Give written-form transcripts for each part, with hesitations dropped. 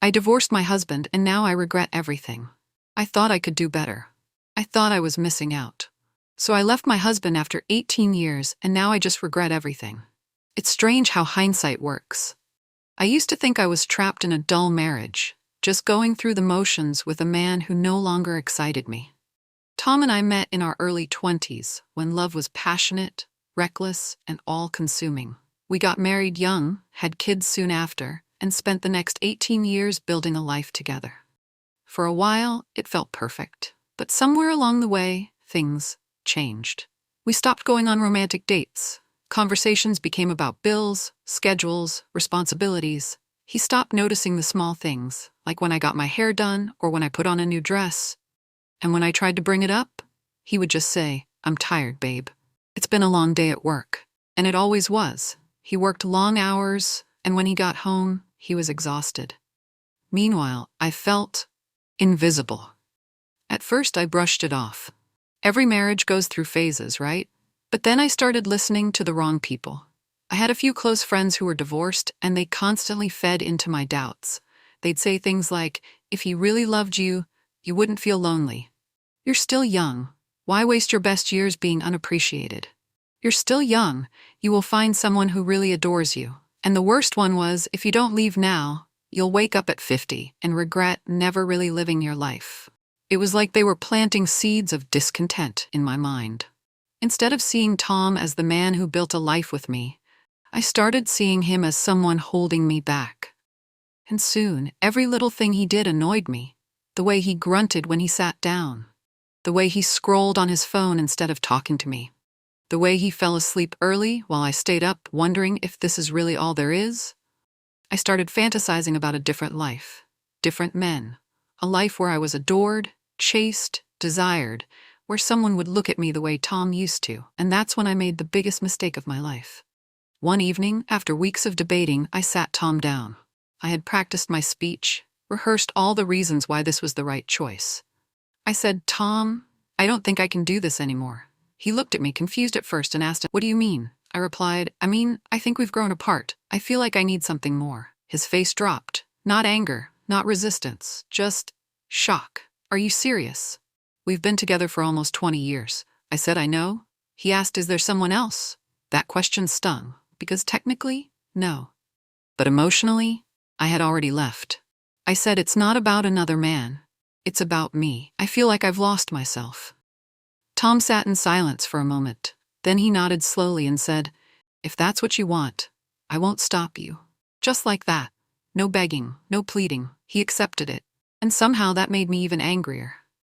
I divorced my husband and now I regret everything. I thought I could do better. I thought I was missing out. So I left my husband after 18 years and now I just regret everything. It's strange how hindsight works. I used to think I was trapped in a dull marriage, just going through the motions with a man who no longer excited me. Tom and I met in our early 20s, when love was passionate, reckless, and all-consuming. We got married young, had kids soon after, and spent the next 18 years building a life together. For a while, it felt perfect. But somewhere along the way, things changed. We stopped going on romantic dates. Conversations became about bills, schedules, responsibilities. He stopped noticing the small things, like when I got my hair done or when I put on a new dress. And when I tried to bring it up, he would just say, "I'm tired, babe. It's been a long day at work." And it always was. He worked long hours, and when he got home, he was exhausted. Meanwhile, I felt invisible. At first, I brushed it off. Every marriage goes through phases, right? But then I started listening to the wrong people. I had a few close friends who were divorced, and they constantly fed into my doubts. They'd say things like, "If he really loved you, you wouldn't feel lonely. You're still young. Why waste your best years being unappreciated? You're still young. You will find someone who really adores you." And the worst one was, "If you don't leave now, you'll wake up at 50 and regret never really living your life." It was like they were planting seeds of discontent in my mind. Instead of seeing Tom as the man who built a life with me, I started seeing him as someone holding me back. And soon, every little thing he did annoyed me. The way he grunted when he sat down. The way he scrolled on his phone instead of talking to me. The way he fell asleep early while I stayed up wondering if this is really all there is. I started fantasizing about a different life, different men, a life where I was adored, chased, desired, where someone would look at me the way Tom used to, and that's when I made the biggest mistake of my life. One evening, after weeks of debating, I sat Tom down. I had practiced my speech, rehearsed all the reasons why this was the right choice. I said, "Tom, I don't think I can do this anymore." He looked at me, confused at first, and asked, "What do you mean?" I replied, I think we've grown apart. I feel like I need something more." His face dropped. Not anger, not resistance, just shock. "Are you serious? We've been together for almost 20 years. I said, "I know." He asked, "Is there someone else?" That question stung, because technically, no. But emotionally, I had already left. I said, "It's not about another man. It's about me. I feel like I've lost myself." Tom sat in silence for a moment. Then he nodded slowly and said, "If that's what you want, I won't stop you." Just like that. No begging, no pleading. He accepted it. And somehow that made me even angrier.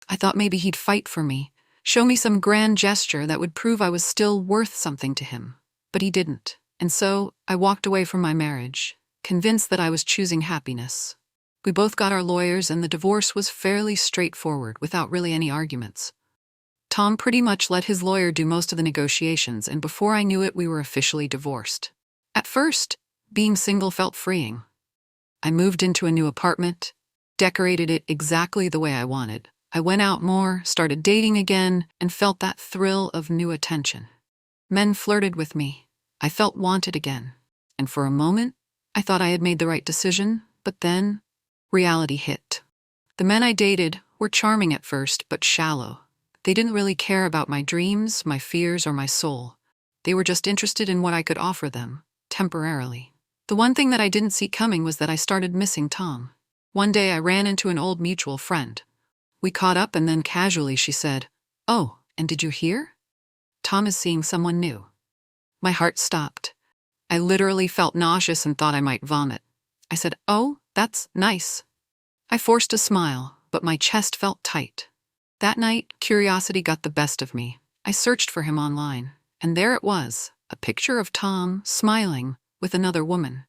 I thought maybe he'd fight for me, show me some grand gesture that would prove I was still worth something to him. But he didn't. And so I walked away from my marriage, convinced that I was choosing happiness. We both got our lawyers and the divorce was fairly straightforward, without really any arguments. Tom pretty much let his lawyer do most of the negotiations, and before I knew it, we were officially divorced. At first, being single felt freeing. I moved into a new apartment, decorated it exactly the way I wanted. I went out more, started dating again, and felt that thrill of new attention. Men flirted with me. I felt wanted again. And for a moment, I thought I had made the right decision, but then reality hit. The men I dated were charming at first, but shallow. They didn't really care about my dreams, my fears, or my soul. They were just interested in what I could offer them, temporarily. The one thing that I didn't see coming was that I started missing Tom. One day I ran into an old mutual friend. We caught up and then casually she said, "Oh, and did you hear? Tom is seeing someone new." My heart stopped. I literally felt nauseous and thought I might vomit. I said, "Oh, that's nice." I forced a smile, but my chest felt tight. That night, curiosity got the best of me. I searched for him online, and there it was, a picture of Tom, smiling, with another woman.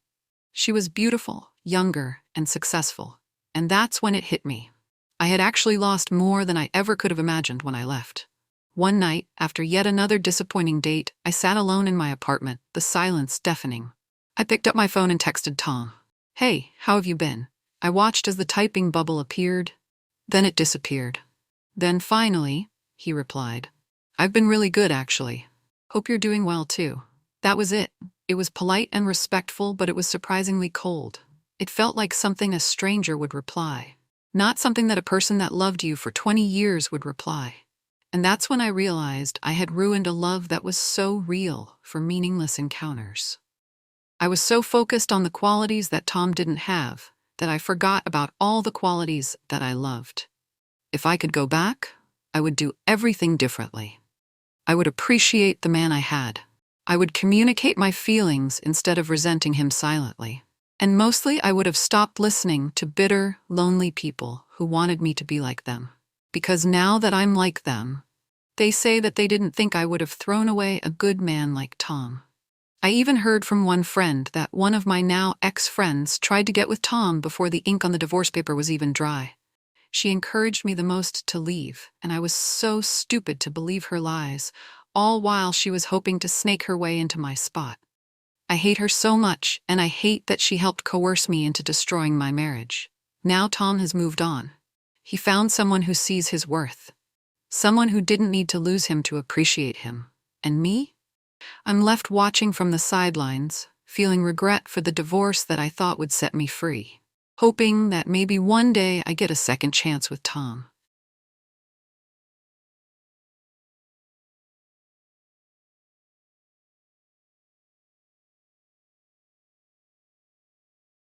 She was beautiful, younger, and successful. And that's when it hit me. I had actually lost more than I ever could have imagined when I left. One night, after yet another disappointing date, I sat alone in my apartment, the silence deafening. I picked up my phone and texted Tom. "Hey, how have you been?" I watched as the typing bubble appeared. Then it disappeared. Then finally, he replied, "I've been really good, actually. Hope you're doing well, too." That was it. It was polite and respectful, but it was surprisingly cold. It felt like something a stranger would reply, not something that a person that loved you for 20 years would reply. And that's when I realized I had ruined a love that was so real for meaningless encounters. I was so focused on the qualities that Tom didn't have that I forgot about all the qualities that I loved. If I could go back, I would do everything differently. I would appreciate the man I had. I would communicate my feelings instead of resenting him silently. And mostly, I would have stopped listening to bitter, lonely people who wanted me to be like them. Because now that I'm like them, they say that they didn't think I would have thrown away a good man like Tom. I even heard from one friend that one of my now ex-friends tried to get with Tom before the ink on the divorce paper was even dry. She encouraged me the most to leave, and I was so stupid to believe her lies, all while she was hoping to snake her way into my spot. I hate her so much, and I hate that she helped coerce me into destroying my marriage. Now Tom has moved on. He found someone who sees his worth. Someone who didn't need to lose him to appreciate him. And me? I'm left watching from the sidelines, feeling regret for the divorce that I thought would set me free, hoping that maybe one day I get a second chance with Tom.